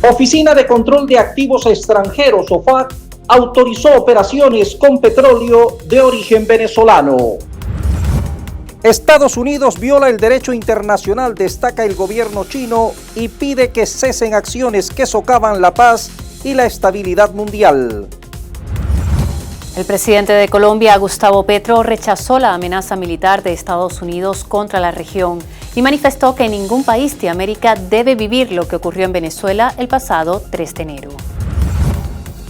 Oficina de Control de Activos Extranjeros, OFAC, autorizó operaciones con petróleo de origen venezolano. Estados Unidos viola el derecho internacional, destaca el gobierno chino, y pide que cesen acciones que socavan la paz y la estabilidad mundial. El presidente de Colombia, Gustavo Petro, rechazó la amenaza militar de Estados Unidos contra la región y manifestó que ningún país de América debe vivir lo que ocurrió en Venezuela el pasado 3 de enero.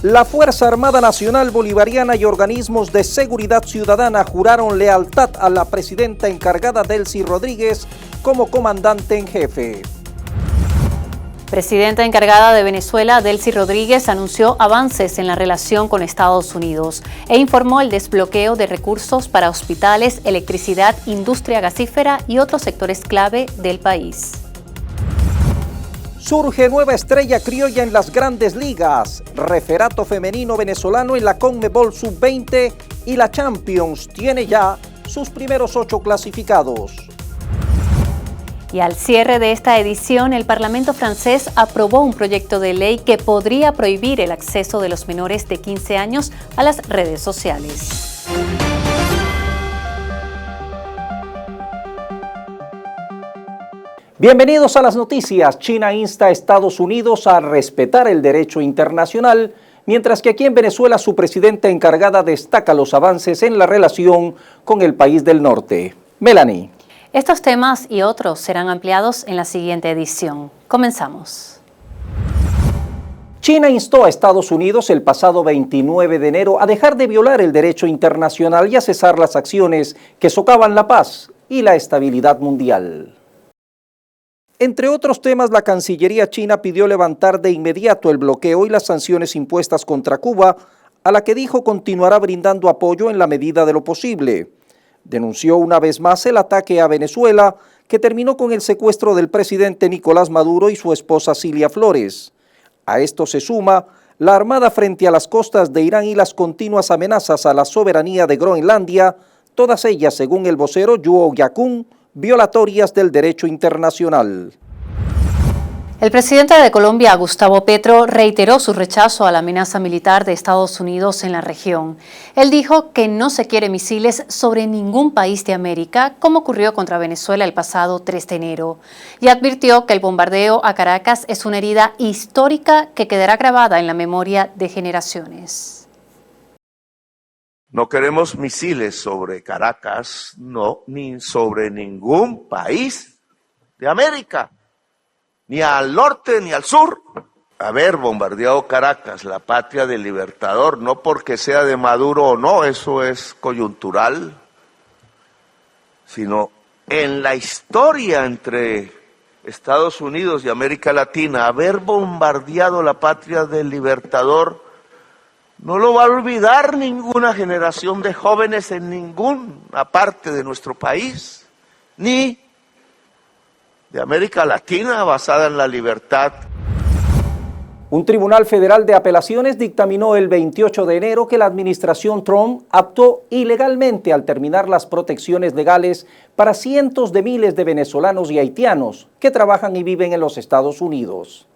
La Fuerza Armada Nacional Bolivariana y organismos de seguridad ciudadana juraron lealtad a la presidenta encargada Delcy Rodríguez como comandante en jefe. Presidenta encargada de Venezuela, Delcy Rodríguez, anunció avances en la relación con Estados Unidos e informó el desbloqueo de recursos para hospitales, electricidad, industria gasífera y otros sectores clave del país. Surge nueva estrella criolla en las grandes ligas. Referato femenino venezolano en la CONMEBOL Sub-20 y la Champions tiene ya sus primeros 8 clasificados. Y al cierre de esta edición, el Parlamento francés aprobó un proyecto de ley que podría prohibir el acceso de los menores de 15 años a las redes sociales. Bienvenidos a las noticias. China insta a Estados Unidos a respetar el derecho internacional, mientras que aquí en Venezuela su presidenta encargada destaca los avances en la relación con el país del norte. Melanie. Estos temas y otros serán ampliados en la siguiente edición. Comenzamos. China instó a Estados Unidos el pasado 29 de enero a dejar de violar el derecho internacional y a cesar las acciones que socavan la paz y la estabilidad mundial. Entre otros temas, la Cancillería china pidió levantar de inmediato el bloqueo y las sanciones impuestas contra Cuba, a la que dijo continuará brindando apoyo en la medida de lo posible. Denunció una vez más el ataque a Venezuela, que terminó con el secuestro del presidente Nicolás Maduro y su esposa Cilia Flores. A esto se suma la armada frente a las costas de Irán y las continuas amenazas a la soberanía de Groenlandia, todas ellas, según el vocero Yuo Gyakun, violatorias del derecho internacional. El presidente de Colombia, Gustavo Petro, reiteró su rechazo a la amenaza militar de Estados Unidos en la región. Él dijo que no se quiere misiles sobre ningún país de América, como ocurrió contra Venezuela el pasado 3 de enero, y advirtió que el bombardeo a Caracas es una herida histórica que quedará grabada en la memoria de generaciones. No queremos misiles sobre Caracas, no, ni sobre ningún país de América. Ni al norte ni al sur. Haber bombardeado Caracas, la patria del Libertador, no porque sea de Maduro o no, eso es coyuntural, sino en la historia entre Estados Unidos y América Latina, haber bombardeado la patria del Libertador, no lo va a olvidar ninguna generación de jóvenes en ninguna parte de nuestro país, ni de América Latina basada en la libertad. Un tribunal federal de apelaciones dictaminó el 28 de enero que la administración Trump actuó ilegalmente al terminar las protecciones legales para cientos de miles de venezolanos y haitianos que trabajan y viven en los Estados Unidos.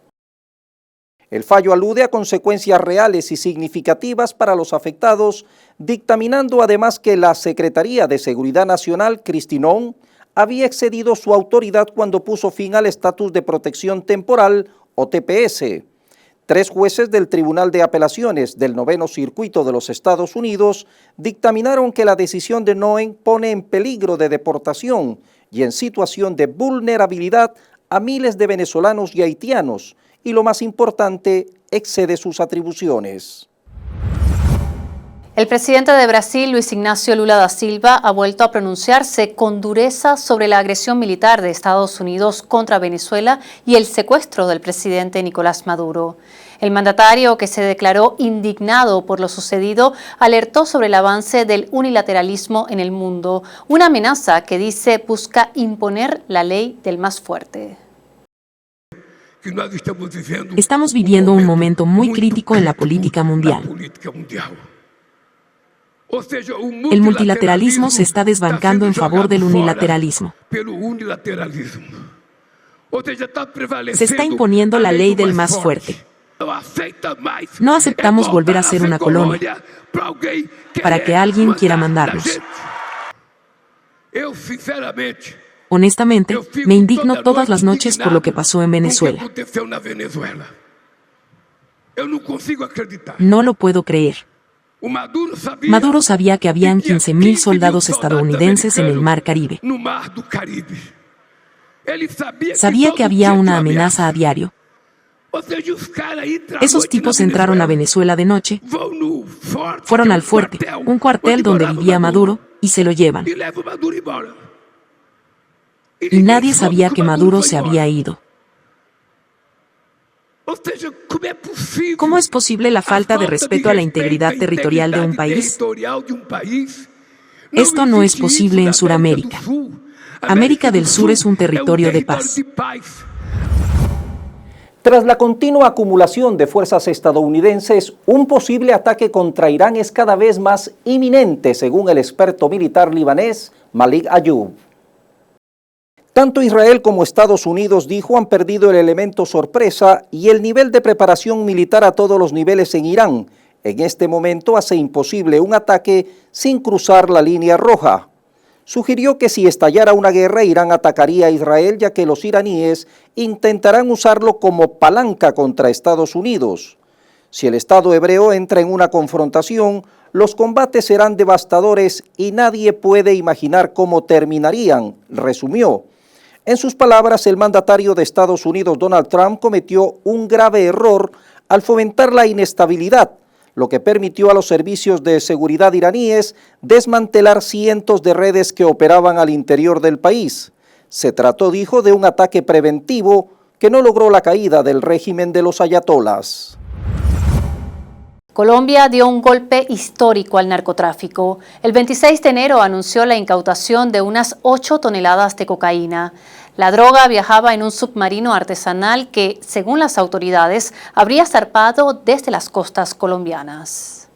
El fallo alude a consecuencias reales y significativas para los afectados, dictaminando además que la Secretaría de Seguridad Nacional, Kristi Noem, había excedido su autoridad cuando puso fin al estatus de protección temporal o TPS. 3 jueces del Tribunal de Apelaciones del 9º Circuito de los Estados Unidos dictaminaron que la decisión de Noem pone en peligro de deportación y en situación de vulnerabilidad a miles de venezolanos y haitianos y, lo más importante, excede sus atribuciones. El presidente de Brasil, Luis Ignacio Lula da Silva, ha vuelto a pronunciarse con dureza sobre la agresión militar de Estados Unidos contra Venezuela y el secuestro del presidente Nicolás Maduro. El mandatario, que se declaró indignado por lo sucedido, alertó sobre el avance del unilateralismo en el mundo, una amenaza que dice busca imponer la ley del más fuerte. Estamos viviendo un momento muy crítico en la política mundial. El multilateralismo se está desbancando en favor del unilateralismo. Se está imponiendo la ley del más fuerte. No aceptamos volver a ser una colonia para que alguien quiera mandarnos. Honestamente, me indigno todas las noches por lo que pasó en Venezuela. No lo puedo creer. Maduro sabía que habían 15.000 soldados estadounidenses en el Mar Caribe. Sabía que había una amenaza a diario. Esos tipos entraron a Venezuela de noche, fueron al fuerte, un cuartel donde vivía Maduro, y se lo llevan. Y nadie sabía que Maduro se había ido. ¿Cómo es posible la falta de respeto a la integridad territorial de un país? Esto no es posible en Sudamérica. América del Sur es un territorio de paz. Tras la continua acumulación de fuerzas estadounidenses, un posible ataque contra Irán es cada vez más inminente, según el experto militar libanés Malik Ayoub. Tanto Israel como Estados Unidos, dijo, han perdido el elemento sorpresa y el nivel de preparación militar a todos los niveles en Irán. En este momento hace imposible un ataque sin cruzar la línea roja. Sugirió que si estallara una guerra, Irán atacaría a Israel, ya que los iraníes intentarán usarlo como palanca contra Estados Unidos. Si el Estado hebreo entra en una confrontación, los combates serán devastadores y nadie puede imaginar cómo terminarían, resumió. En sus palabras, el mandatario de Estados Unidos, Donald Trump, cometió un grave error al fomentar la inestabilidad, lo que permitió a los servicios de seguridad iraníes desmantelar cientos de redes que operaban al interior del país. Se trató, dijo, de un ataque preventivo que no logró la caída del régimen de los ayatolás. Colombia dio un golpe histórico al narcotráfico. El 26 de enero anunció la incautación de unas 8 toneladas de cocaína. La droga viajaba en un submarino artesanal que, según las autoridades, habría zarpado desde las costas colombianas.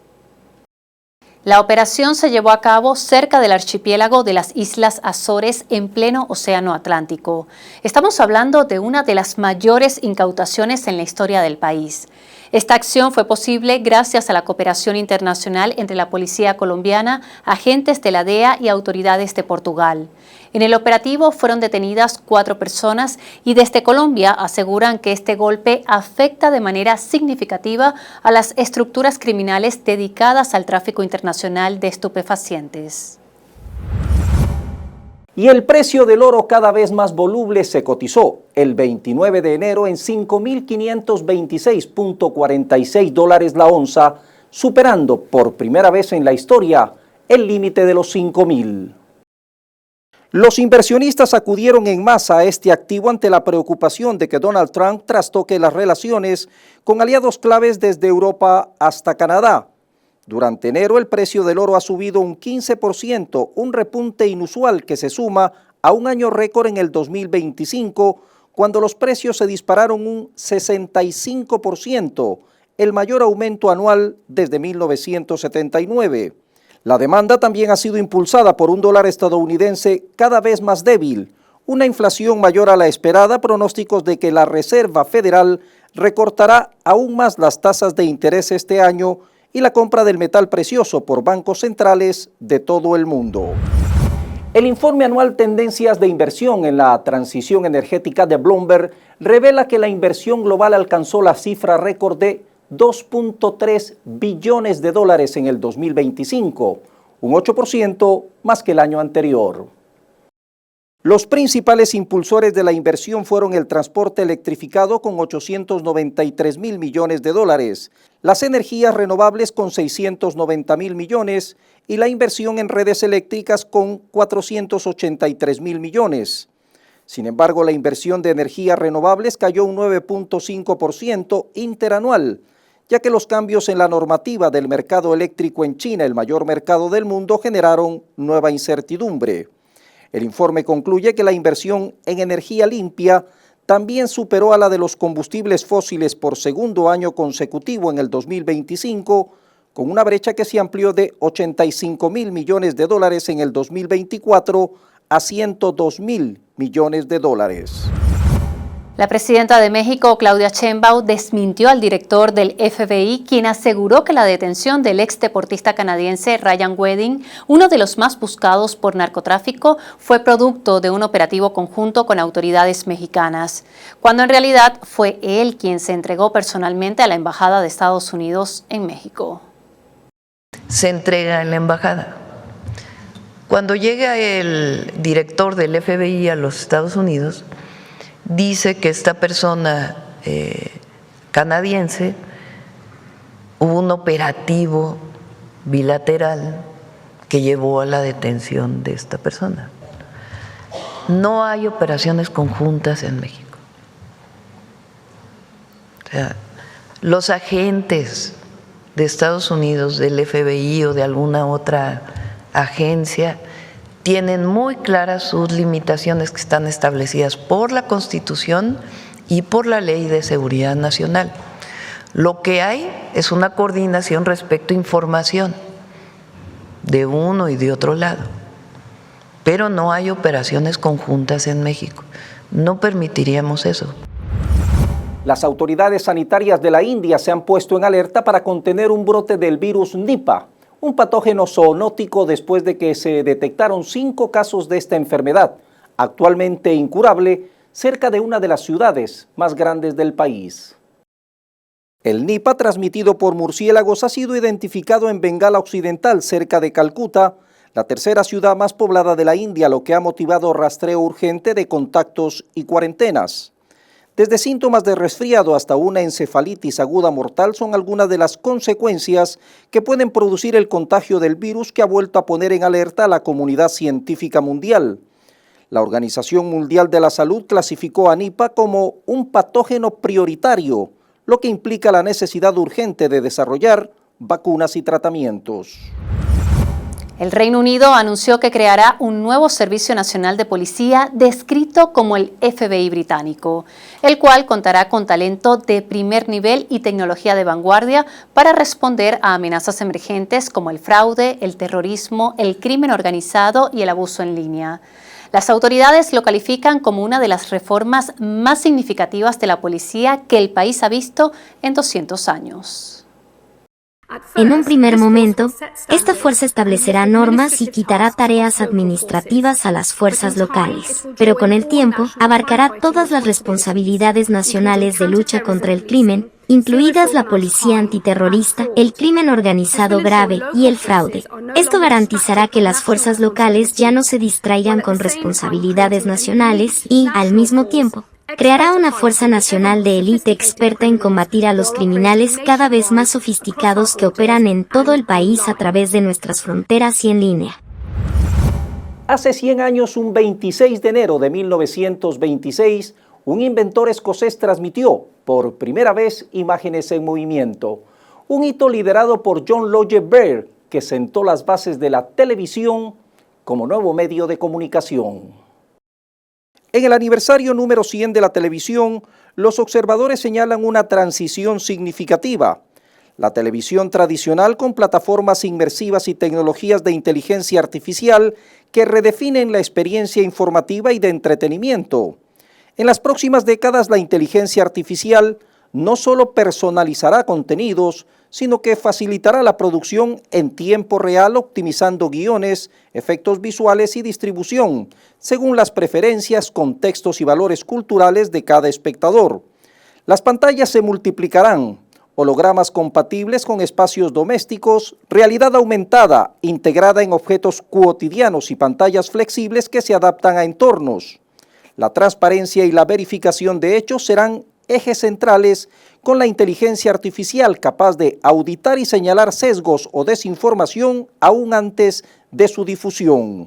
La operación se llevó a cabo cerca del archipiélago de las Islas Azores en pleno Océano Atlántico. Estamos hablando de una de las mayores incautaciones en la historia del país. Esta acción fue posible gracias a la cooperación internacional entre la policía colombiana, agentes de la DEA y autoridades de Portugal. En el operativo fueron detenidas 4 personas y desde Colombia aseguran que este golpe afecta de manera significativa a las estructuras criminales dedicadas al tráfico internacional de estupefacientes. Y el precio del oro, cada vez más voluble, se cotizó el 29 de enero en $5.526.46 la onza, superando por primera vez en la historia el límite de los 5.000. Los inversionistas acudieron en masa a este activo ante la preocupación de que Donald Trump trastoque las relaciones con aliados claves desde Europa hasta Canadá. Durante enero el precio del oro ha subido un 15%, un repunte inusual que se suma a un año récord en el 2025, cuando los precios se dispararon un 65%, el mayor aumento anual desde 1979. La demanda también ha sido impulsada por un dólar estadounidense cada vez más débil, una inflación mayor a la esperada, pronósticos de que la Reserva Federal recortará aún más las tasas de interés este año y la compra del metal precioso por bancos centrales de todo el mundo. El informe anual Tendencias de Inversión en la Transición Energética de Bloomberg revela que la inversión global alcanzó la cifra récord de $2.3 billones en el 2025, un 8% más que el año anterior. Los principales impulsores de la inversión fueron el transporte electrificado con $893.000 millones, las energías renovables con $690.000 millones y la inversión en redes eléctricas con $483.000 millones. Sin embargo, la inversión de energías renovables cayó un 9.5% interanual, ya que los cambios en la normativa del mercado eléctrico en China, el mayor mercado del mundo, generaron nueva incertidumbre. El informe concluye que la inversión en energía limpia también superó a la de los combustibles fósiles por segundo año consecutivo en el 2025, con una brecha que se amplió de $85.000 millones en el 2024 a $102.000 millones. La presidenta de México, Claudia Sheinbaum, desmintió al director del FBI, quien aseguró que la detención del ex deportista canadiense Ryan Wedding, uno de los más buscados por narcotráfico, fue producto de un operativo conjunto con autoridades mexicanas, cuando en realidad fue él quien se entregó personalmente a la Embajada de Estados Unidos en México. Se entrega en la embajada. Cuando llega el director del FBI a los Estados Unidos, dice que esta persona canadiense, hubo un operativo bilateral que llevó a la detención de esta persona. No hay operaciones conjuntas en México. O sea, los agentes de Estados Unidos, del FBI o de alguna otra agencia, tienen muy claras sus limitaciones que están establecidas por la Constitución y por la Ley de Seguridad Nacional. Lo que hay es una coordinación respecto a información de uno y de otro lado, pero no hay operaciones conjuntas en México. No permitiríamos eso. Las autoridades sanitarias de la India se han puesto en alerta para contener un brote del virus Nipah, un patógeno zoonótico, después de que se detectaron 5 casos de esta enfermedad, actualmente incurable, cerca de una de las ciudades más grandes del país. El Nipah, transmitido por murciélagos, ha sido identificado en Bengala Occidental, cerca de Calcuta, la tercera ciudad más poblada de la India, lo que ha motivado rastreo urgente de contactos y cuarentenas. Desde síntomas de resfriado hasta una encefalitis aguda mortal son algunas de las consecuencias que pueden producir el contagio del virus, que ha vuelto a poner en alerta a la comunidad científica mundial. La Organización Mundial de la Salud clasificó a Nipah como un patógeno prioritario, lo que implica la necesidad urgente de desarrollar vacunas y tratamientos. El Reino Unido anunció que creará un nuevo Servicio Nacional de Policía descrito como el FBI británico, el cual contará con talento de primer nivel y tecnología de vanguardia para responder a amenazas emergentes como el fraude, el terrorismo, el crimen organizado y el abuso en línea. Las autoridades lo califican como una de las reformas más significativas de la policía que el país ha visto en 200 años. En un primer momento, esta fuerza establecerá normas y quitará tareas administrativas a las fuerzas locales, pero con el tiempo abarcará todas las responsabilidades nacionales de lucha contra el crimen, incluidas la policía antiterrorista, el crimen organizado grave y el fraude. Esto garantizará que las fuerzas locales ya no se distraigan con responsabilidades nacionales y, al mismo tiempo, creará una fuerza nacional de élite experta en combatir a los criminales cada vez más sofisticados que operan en todo el país a través de nuestras fronteras y en línea. Hace 100 años, un 26 de enero de 1926, un inventor escocés transmitió por primera vez imágenes en movimiento, un hito liderado por John Logie Baird, que sentó las bases de la televisión como nuevo medio de comunicación. En el aniversario número 100 de la televisión, los observadores señalan una transición significativa. La televisión tradicional, con plataformas inmersivas y tecnologías de inteligencia artificial que redefinen la experiencia informativa y de entretenimiento. En las próximas décadas, la inteligencia artificial no solo personalizará contenidos, sino que facilitará la producción en tiempo real, optimizando guiones, efectos visuales y distribución, según las preferencias, contextos y valores culturales de cada espectador. Las pantallas se multiplicarán, hologramas compatibles con espacios domésticos, realidad aumentada integrada en objetos cotidianos y pantallas flexibles que se adaptan a entornos. La transparencia y la verificación de hechos serán ejes centrales, con la inteligencia artificial capaz de auditar y señalar sesgos o desinformación aún antes de su difusión.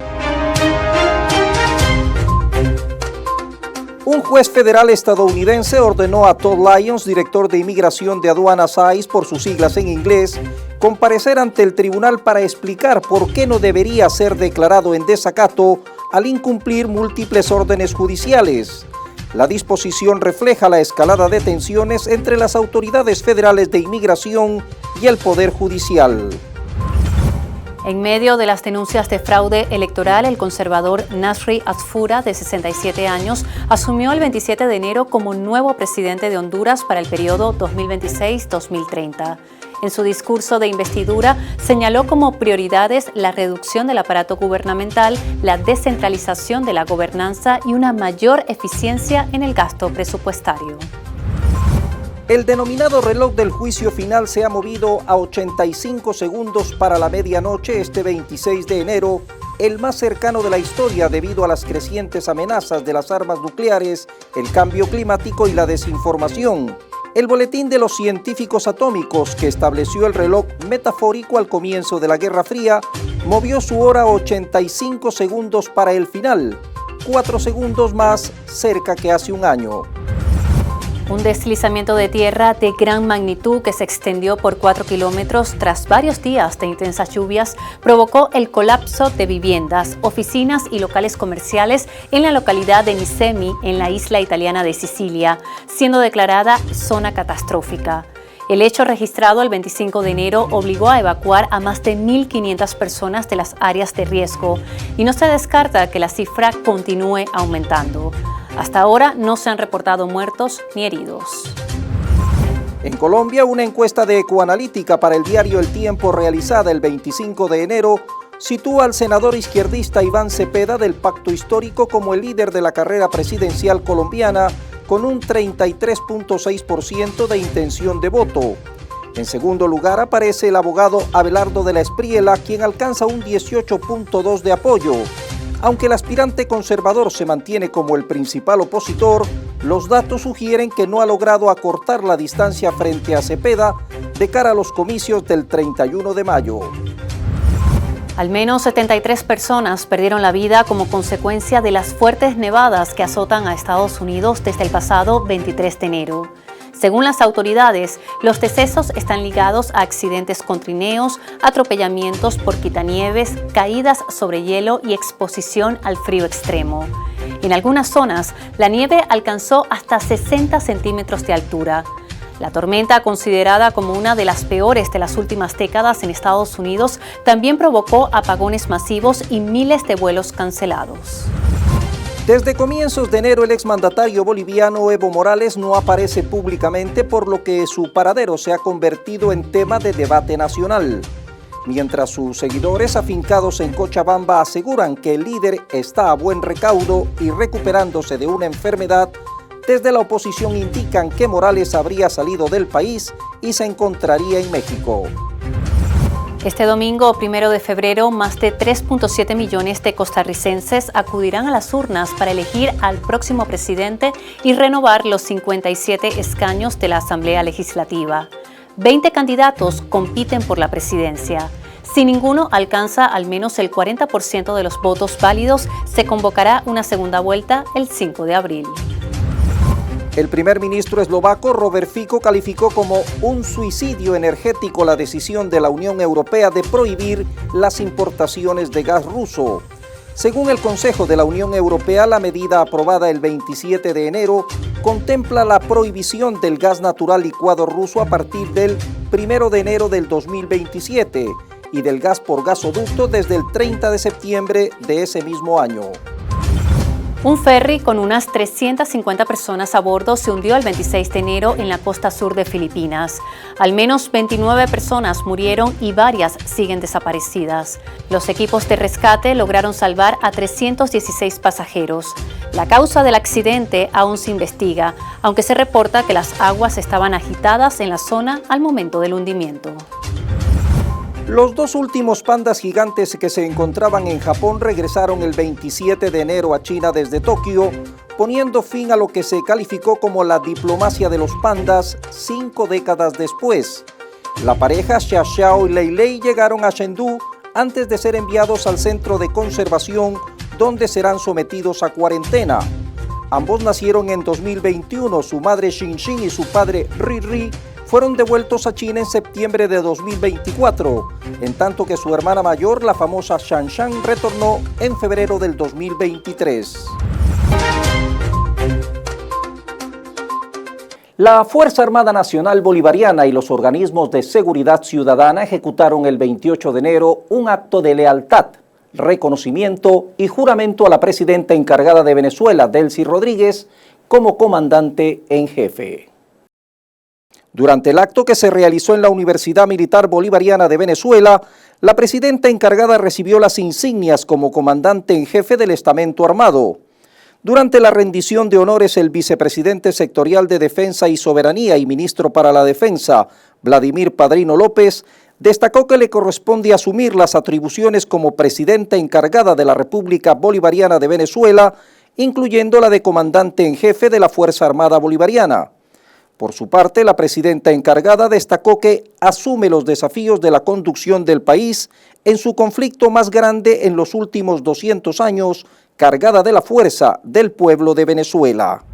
Un juez federal estadounidense ordenó a Todd Lyons, director de Inmigración de Aduanas ICE por sus siglas en inglés, comparecer ante el tribunal para explicar por qué no debería ser declarado en desacato al incumplir múltiples órdenes judiciales. La disposición refleja la escalada de tensiones entre las autoridades federales de inmigración y el Poder Judicial. En medio de las denuncias de fraude electoral, el conservador Nasri Asfura, de 67 años, asumió el 27 de enero como nuevo presidente de Honduras para el periodo 2026-2030. En su discurso de investidura, señaló como prioridades la reducción del aparato gubernamental, la descentralización de la gobernanza y una mayor eficiencia en el gasto presupuestario. El denominado reloj del juicio final se ha movido a 85 segundos para la medianoche este 26 de enero, el más cercano de la historia debido a las crecientes amenazas de las armas nucleares, el cambio climático y la desinformación. El boletín de los científicos atómicos, que estableció el reloj metafórico al comienzo de la Guerra Fría, movió su hora a 85 segundos para el final, 4 segundos más cerca que hace un año. Un deslizamiento de tierra de gran magnitud que se extendió por 4 kilómetros tras varios días de intensas lluvias provocó el colapso de viviendas, oficinas y locales comerciales en la localidad de Misemi, en la isla italiana de Sicilia, siendo declarada zona catastrófica. El hecho registrado el 25 de enero obligó a evacuar a más de 1.500 personas de las áreas de riesgo y no se descarta que la cifra continúe aumentando. Hasta ahora no se han reportado muertos ni heridos. En Colombia, una encuesta de Ecoanalítica para el diario El Tiempo realizada el 25 de enero sitúa al senador izquierdista Iván Cepeda del Pacto Histórico como el líder de la carrera presidencial colombiana con un 33.6% de intención de voto. En segundo lugar aparece el abogado Abelardo de la Espriela, quien alcanza un 18.2% de apoyo. Aunque el aspirante conservador se mantiene como el principal opositor, los datos sugieren que no ha logrado acortar la distancia frente a Cepeda de cara a los comicios del 31 de mayo. Al menos 73 personas perdieron la vida como consecuencia de las fuertes nevadas que azotan a Estados Unidos desde el pasado 23 de enero. Según las autoridades, los decesos están ligados a accidentes con trineos, atropellamientos por quitanieves, caídas sobre hielo y exposición al frío extremo. En algunas zonas, la nieve alcanzó hasta 60 centímetros de altura. La tormenta, considerada como una de las peores de las últimas décadas en Estados Unidos, también provocó apagones masivos y miles de vuelos cancelados. Desde comienzos de enero, el exmandatario boliviano Evo Morales no aparece públicamente, por lo que su paradero se ha convertido en tema de debate nacional. Mientras sus seguidores afincados en Cochabamba aseguran que el líder está a buen recaudo y recuperándose de una enfermedad, desde la oposición indican que Morales habría salido del país y se encontraría en México. Este domingo, 1 de febrero, más de 3.7 millones de costarricenses acudirán a las urnas para elegir al próximo presidente y renovar los 57 escaños de la Asamblea Legislativa. 20 candidatos compiten por la presidencia. Si ninguno alcanza al menos el 40% de los votos válidos, se convocará una segunda vuelta el 5 de abril. El primer ministro eslovaco Robert Fico calificó como un suicidio energético la decisión de la Unión Europea de prohibir las importaciones de gas ruso. Según el Consejo de la Unión Europea, la medida aprobada el 27 de enero contempla la prohibición del gas natural licuado ruso a partir del 1 de enero del 2027 y del gas por gasoducto desde el 30 de septiembre de ese mismo año. Un ferry con unas 350 personas a bordo se hundió el 26 de enero en la costa sur de Filipinas. Al menos 29 personas murieron y varias siguen desaparecidas. Los equipos de rescate lograron salvar a 316 pasajeros. La causa del accidente aún se investiga, aunque se reporta que las aguas estaban agitadas en la zona al momento del hundimiento. Los dos últimos pandas gigantes que se encontraban en Japón regresaron el 27 de enero a China desde Tokio, poniendo fin a lo que se calificó como la diplomacia de los pandas 5 décadas después. La pareja Xia Xiao y Lei Lei llegaron a Chengdu antes de ser enviados al centro de conservación, donde serán sometidos a cuarentena. Ambos nacieron en 2021, su madre Xin Xin y su padre Ri Ri fueron devueltos a China en septiembre de 2024, en tanto que su hermana mayor, la famosa Shan Shan, retornó en febrero del 2023. La Fuerza Armada Nacional Bolivariana y los organismos de seguridad ciudadana ejecutaron el 28 de enero un acto de lealtad, reconocimiento y juramento a la presidenta encargada de Venezuela, Delcy Rodríguez, como comandante en jefe. Durante el acto que se realizó en la Universidad Militar Bolivariana de Venezuela, la presidenta encargada recibió las insignias como comandante en jefe del estamento armado. Durante la rendición de honores, el vicepresidente sectorial de Defensa y Soberanía y ministro para la Defensa, Vladimir Padrino López, destacó que le corresponde asumir las atribuciones como presidenta encargada de la República Bolivariana de Venezuela, incluyendo la de comandante en jefe de la Fuerza Armada Bolivariana. Por su parte, la presidenta encargada destacó que asume los desafíos de la conducción del país en su conflicto más grande en los últimos 200 años, cargada de la fuerza del pueblo de Venezuela.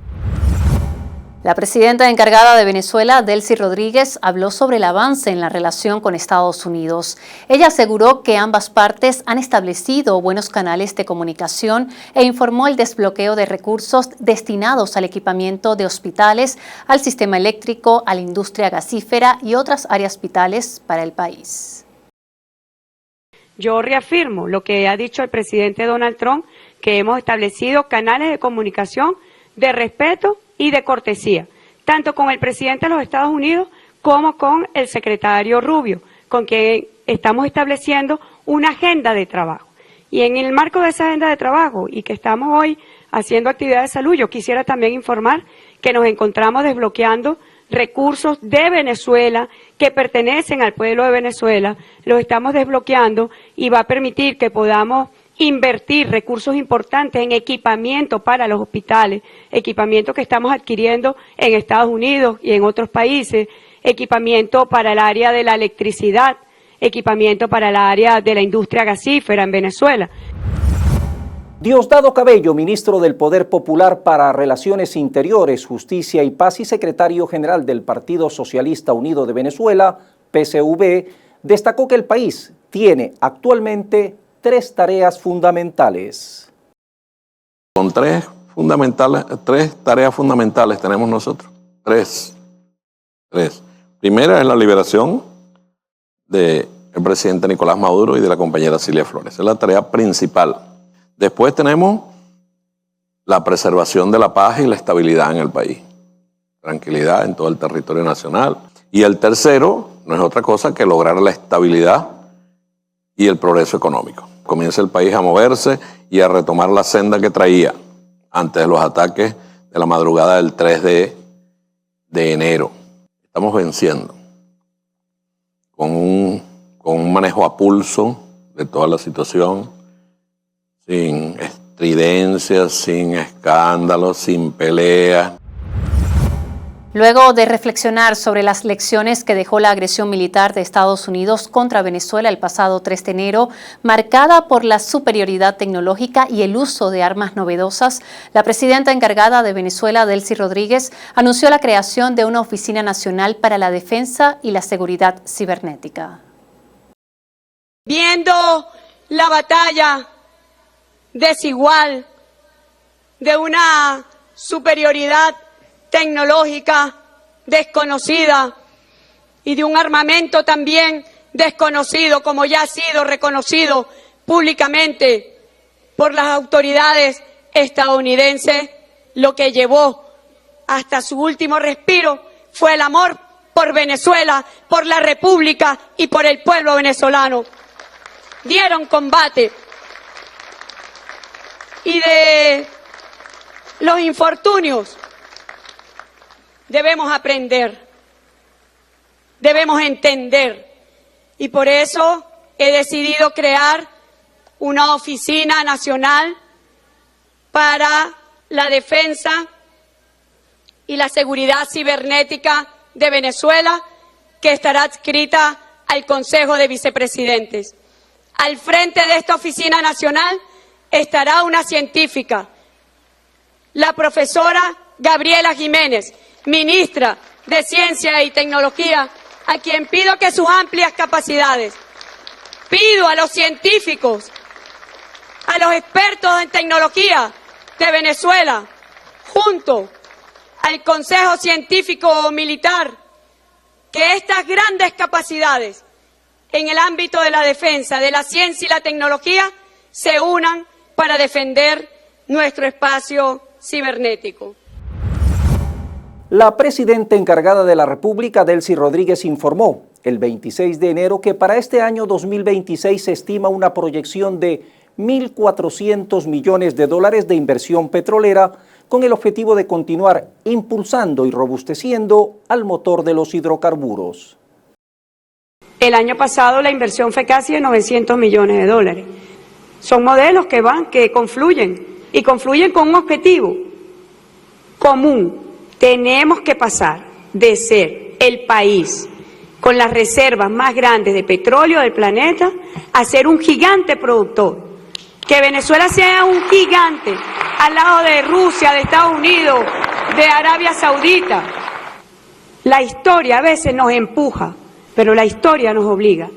La presidenta encargada de Venezuela, Delcy Rodríguez, habló sobre el avance en la relación con Estados Unidos. Ella aseguró que ambas partes han establecido buenos canales de comunicación e informó el desbloqueo de recursos destinados al equipamiento de hospitales, al sistema eléctrico, a la industria gasífera y otras áreas vitales para el país. Yo reafirmo lo que ha dicho el presidente Donald Trump, que hemos establecido canales de comunicación de respeto y de cortesía, tanto con el presidente de los Estados Unidos como con el secretario Rubio, con quien estamos estableciendo una agenda de trabajo. Y en el marco de esa agenda de trabajo y que estamos hoy haciendo actividades de salud, yo quisiera también informar que nos encontramos desbloqueando recursos de Venezuela que pertenecen al pueblo de Venezuela, los estamos desbloqueando y va a permitir que podamos invertir recursos importantes en equipamiento para los hospitales, equipamiento que estamos adquiriendo en Estados Unidos y en otros países, equipamiento para el área de la electricidad, equipamiento para el área de la industria gasífera en Venezuela. Diosdado Cabello, ministro del Poder Popular para Relaciones Interiores, Justicia y Paz y secretario general del Partido Socialista Unido de Venezuela, PSUV, destacó que el país tiene actualmente tres tareas fundamentales. Con tres tareas fundamentales tenemos nosotros. Tres. Primera es la liberación del presidente Nicolás Maduro y de la compañera Cilia Flores. Es la tarea principal. Después tenemos la preservación de la paz y la estabilidad en el país. Tranquilidad en todo el territorio nacional. Y el tercero no es otra cosa que lograr la estabilidad y el progreso económico. Comienza el país a moverse y a retomar la senda que traía antes de los ataques de la madrugada del 3 de enero. Estamos venciendo con un manejo a pulso de toda la situación, sin estridencias, sin escándalos, sin peleas. Luego de reflexionar sobre las lecciones que dejó la agresión militar de Estados Unidos contra Venezuela el pasado 3 de enero, marcada por la superioridad tecnológica y el uso de armas novedosas, la presidenta encargada de Venezuela, Delcy Rodríguez, anunció la creación de una Oficina Nacional para la Defensa y la Seguridad Cibernética. Viendo la batalla desigual de una superioridad tecnológica desconocida y de un armamento también desconocido, como ya ha sido reconocido públicamente por las autoridades estadounidenses, lo que llevó hasta su último respiro fue el amor por Venezuela, por la República y por el pueblo venezolano. Dieron combate y de los infortunios debemos aprender, debemos entender, y por eso he decidido crear una Oficina Nacional para la Defensa y la Seguridad Cibernética de Venezuela, que estará adscrita al Consejo de Vicepresidentes. Al frente de esta Oficina Nacional estará una científica, la profesora Gabriela Jiménez, ministra de Ciencia y Tecnología, a quien pido que sus amplias capacidades, pido a los científicos, a los expertos en tecnología de Venezuela, junto al Consejo Científico Militar que estas grandes capacidades en el ámbito de la defensa, de la ciencia y la tecnología se unan para defender nuestro espacio cibernético. La presidenta encargada de la República, Delcy Rodríguez, informó el 26 de enero que para este año 2026 se estima una proyección de 1.400 millones de dólares de inversión petrolera con el objetivo de continuar impulsando y robusteciendo al motor de los hidrocarburos. El año pasado la inversión fue casi de 900 millones de dólares. Son modelos que confluyen y confluyen con un objetivo común. Tenemos que pasar de ser el país con las reservas más grandes de petróleo del planeta a ser un gigante productor. Que Venezuela sea un gigante al lado de Rusia, de Estados Unidos, de Arabia Saudita. La historia a veces nos empuja, pero la historia nos obliga.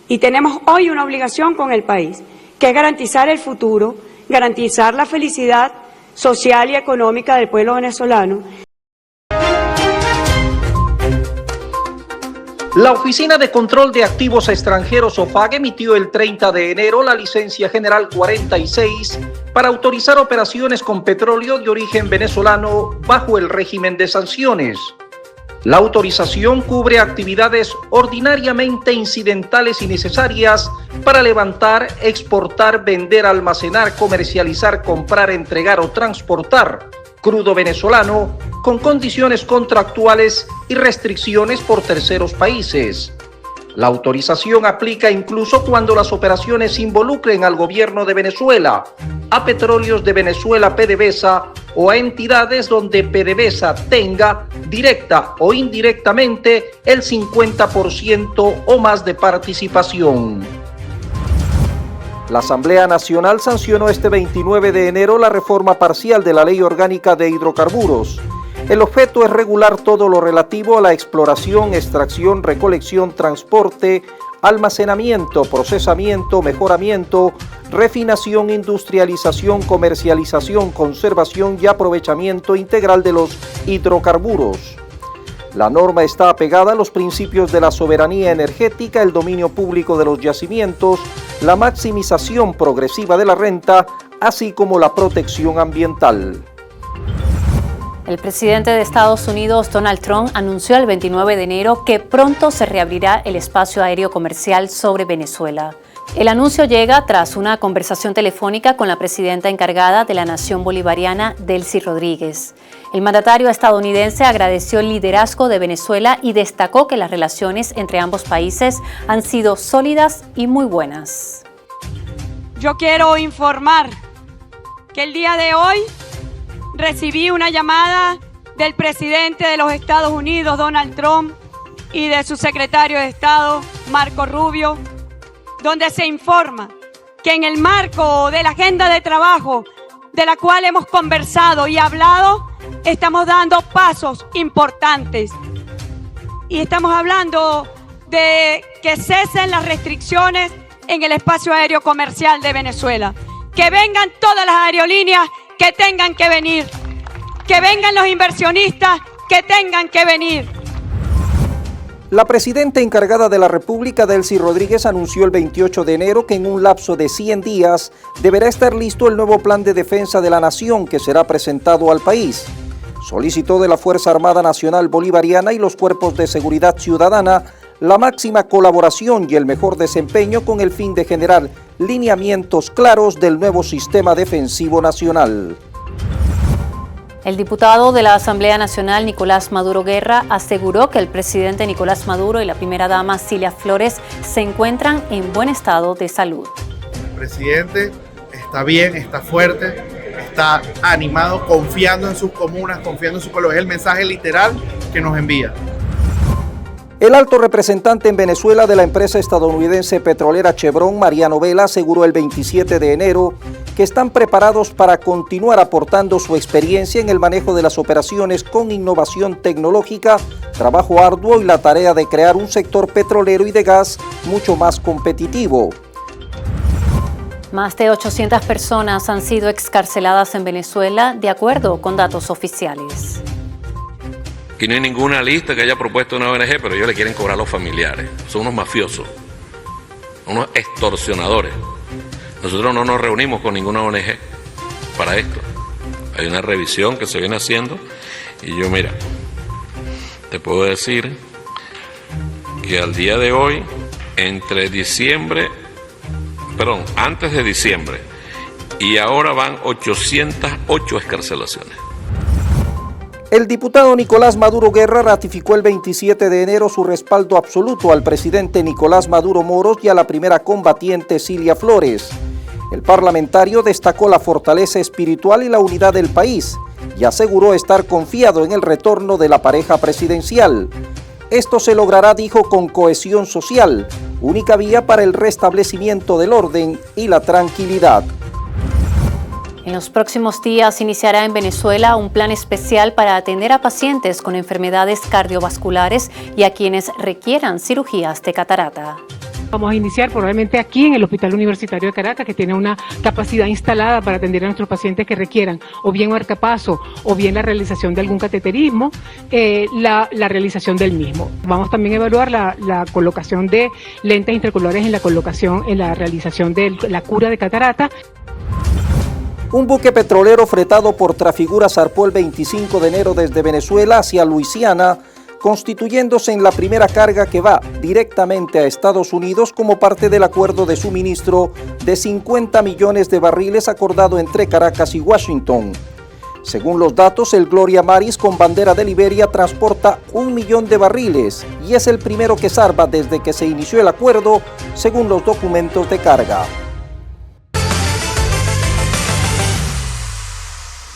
Y tenemos hoy una obligación con el país, que es garantizar el futuro, garantizar la felicidad social y económica del pueblo venezolano. La Oficina de Control de Activos Extranjeros, OFAC, emitió el 30 de enero la licencia general 46 para autorizar operaciones con petróleo de origen venezolano bajo el régimen de sanciones. La autorización cubre actividades ordinariamente incidentales y necesarias para levantar, exportar, vender, almacenar, comercializar, comprar, entregar o transportar crudo venezolano con condiciones contractuales y restricciones por terceros países. La autorización aplica incluso cuando las operaciones involucren al gobierno de Venezuela, a Petróleos de Venezuela PDVSA o a entidades donde PDVSA tenga directa o indirectamente el 50% o más de participación. La Asamblea Nacional sancionó este 29 de enero la reforma parcial de la Ley Orgánica de Hidrocarburos. El objeto es regular todo lo relativo a la exploración, extracción, recolección, transporte, almacenamiento, procesamiento, mejoramiento, refinación, industrialización, comercialización, conservación y aprovechamiento integral de los hidrocarburos. La norma está apegada a los principios de la soberanía energética, el dominio público de los yacimientos, la maximización progresiva de la renta, así como la protección ambiental. El presidente de Estados Unidos, Donald Trump, anunció el 29 de enero que pronto se reabrirá el espacio aéreo comercial sobre Venezuela. El anuncio llega tras una conversación telefónica con la presidenta encargada de la Nación Bolivariana, Delcy Rodríguez. El mandatario estadounidense agradeció el liderazgo de Venezuela y destacó que las relaciones entre ambos países han sido sólidas y muy buenas. Yo quiero informar que el día de hoy recibí una llamada del presidente de los Estados Unidos, Donald Trump, y de su secretario de Estado, Marco Rubio, donde se informa que en el marco de la agenda de trabajo de la cual hemos conversado y hablado, estamos dando pasos importantes. Y estamos hablando de que cesen las restricciones en el espacio aéreo comercial de Venezuela. Que vengan todas las aerolíneas que tengan que venir. Que vengan los inversionistas que tengan que venir. La presidenta encargada de la República, Delcy Rodríguez, anunció el 28 de enero que en un lapso de 100 días deberá estar listo el nuevo plan de defensa de la nación que será presentado al país. Solicitó de la Fuerza Armada Nacional Bolivariana y los cuerpos de seguridad ciudadana la máxima colaboración y el mejor desempeño con el fin de generar lineamientos claros del nuevo sistema defensivo nacional. El diputado de la Asamblea Nacional, Nicolás Maduro Guerra, aseguró que el presidente Nicolás Maduro y la primera dama Cilia Flores se encuentran en buen estado de salud. El presidente está bien, está fuerte, está animado, confiando en sus comunas, confiando en su pueblo. Es el mensaje literal que nos envía. El alto representante en Venezuela de la empresa estadounidense petrolera Chevron, Mariano Vela, aseguró el 27 de enero que están preparados para continuar aportando su experiencia en el manejo de las operaciones con innovación tecnológica, trabajo arduo y la tarea de crear un sector petrolero y de gas mucho más competitivo. Más de 800 personas han sido excarceladas en Venezuela, de acuerdo con datos oficiales. Aquí no hay ninguna lista que haya propuesto una ONG, pero ellos le quieren cobrar a los familiares. Son unos mafiosos, unos extorsionadores. Nosotros no nos reunimos con ninguna ONG para esto. Hay una revisión que se viene haciendo y yo, mira, te puedo decir que al día de hoy, antes de diciembre y ahora van 808 excarcelaciones. El diputado Nicolás Maduro Guerra ratificó el 27 de enero su respaldo absoluto al presidente Nicolás Maduro Moros y a la primera combatiente Cilia Flores. El parlamentario destacó la fortaleza espiritual y la unidad del país y aseguró estar confiado en el retorno de la pareja presidencial. Esto se logrará, dijo, con cohesión social, única vía para el restablecimiento del orden y la tranquilidad. En los próximos días iniciará en Venezuela un plan especial para atender a pacientes con enfermedades cardiovasculares y a quienes requieran cirugías de catarata. Vamos a iniciar probablemente aquí en el Hospital Universitario de Caracas, que tiene una capacidad instalada para atender a nuestros pacientes que requieran o bien marcapaso o bien la realización de algún cateterismo, la realización del mismo. Vamos también a evaluar la colocación de lentes intraoculares en la realización de la cura de catarata. Un buque petrolero fretado por Trafigura zarpó el 25 de enero desde Venezuela hacia Luisiana, constituyéndose en la primera carga que va directamente a Estados Unidos como parte del acuerdo de suministro de 50 millones de barriles acordado entre Caracas y Washington. Según los datos, el Gloria Maris con bandera de Liberia transporta 1 millón de barriles y es el primero que zarpa desde que se inició el acuerdo, según los documentos de carga.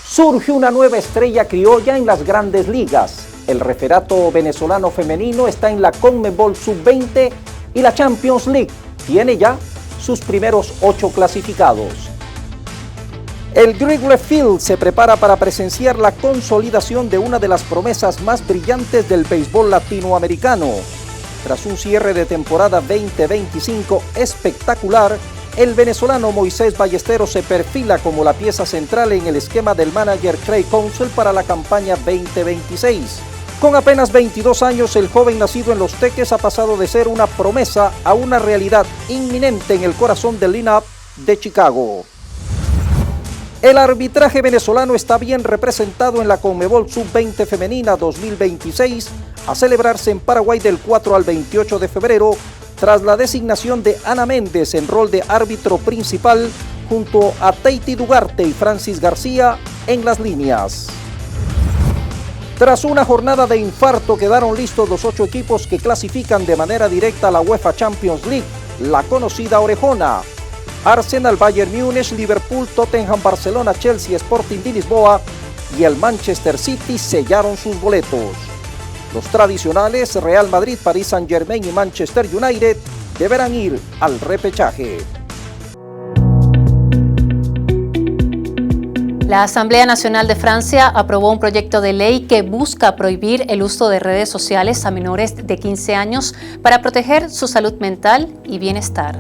Surge una nueva estrella criolla en las grandes ligas. El referato venezolano femenino está en la CONMEBOL Sub-20 y la Champions League tiene ya sus primeros 8 clasificados. El Wrigley Field se prepara para presenciar la consolidación de una de las promesas más brillantes del béisbol latinoamericano. Tras un cierre de temporada 2025 espectacular, el venezolano Moisés Ballesteros se perfila como la pieza central en el esquema del manager Craig Counsell para la campaña 2026. Con apenas 22 años, el joven nacido en Los Teques ha pasado de ser una promesa a una realidad inminente en el corazón del line-up de Chicago. El arbitraje venezolano está bien representado en la CONMEBOL Sub-20 Femenina 2026, a celebrarse en Paraguay del 4 al 28 de febrero, tras la designación de Ana Méndez en rol de árbitro principal, junto a Teiti Dugarte y Francis García en las líneas. Tras una jornada de infarto quedaron listos los 8 equipos que clasifican de manera directa a la UEFA Champions League, la conocida Orejona. Arsenal, Bayern Múnich, Liverpool, Tottenham, Barcelona, Chelsea, Sporting de Lisboa y el Manchester City sellaron sus boletos. Los tradicionales Real Madrid, Paris Saint-Germain y Manchester United deberán ir al repechaje. La Asamblea Nacional de Francia aprobó un proyecto de ley que busca prohibir el uso de redes sociales a menores de 15 años para proteger su salud mental y bienestar.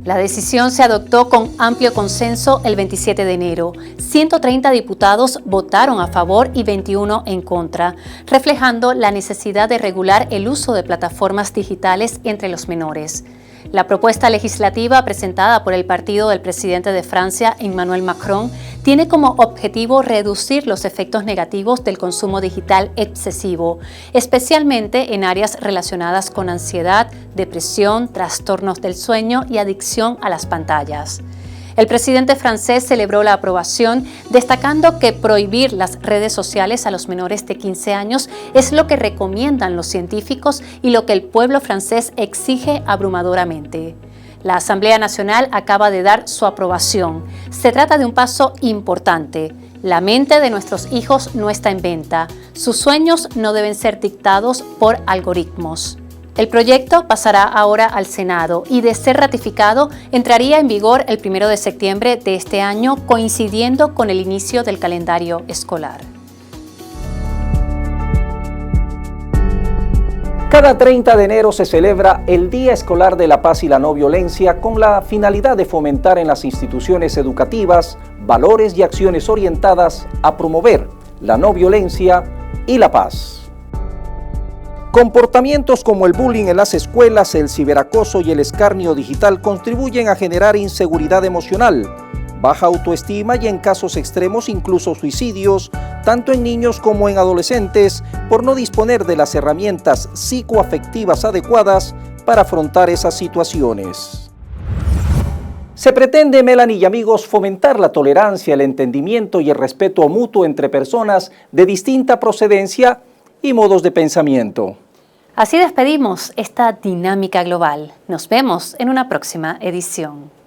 La decisión se adoptó con amplio consenso el 27 de enero. 130 diputados votaron a favor y 21 en contra, reflejando la necesidad de regular el uso de plataformas digitales entre los menores. La propuesta legislativa presentada por el partido del presidente de Francia, Emmanuel Macron, tiene como objetivo reducir los efectos negativos del consumo digital excesivo, especialmente en áreas relacionadas con ansiedad, depresión, trastornos del sueño y adicción a las pantallas. El presidente francés celebró la aprobación, destacando que prohibir las redes sociales a los menores de 15 años es lo que recomiendan los científicos y lo que el pueblo francés exige abrumadoramente. La Asamblea Nacional acaba de dar su aprobación. Se trata de un paso importante. La mente de nuestros hijos no está en venta. Sus sueños no deben ser dictados por algoritmos. El proyecto pasará ahora al Senado y, de ser ratificado, entraría en vigor el 1 de septiembre de este año, coincidiendo con el inicio del calendario escolar. Cada 30 de enero se celebra el Día Escolar de la Paz y la No Violencia con la finalidad de fomentar en las instituciones educativas valores y acciones orientadas a promover la no violencia, y la paz. Comportamientos como el bullying en las escuelas, el ciberacoso y el escarnio digital contribuyen a generar inseguridad emocional, baja autoestima y en casos extremos incluso suicidios, tanto en niños como en adolescentes, por no disponer de las herramientas psicoafectivas adecuadas para afrontar esas situaciones. Se pretende, Melanie y amigos, fomentar la tolerancia, el entendimiento y el respeto mutuo entre personas de distinta procedencia y modos de pensamiento. Así despedimos esta dinámica global. Nos vemos en una próxima edición.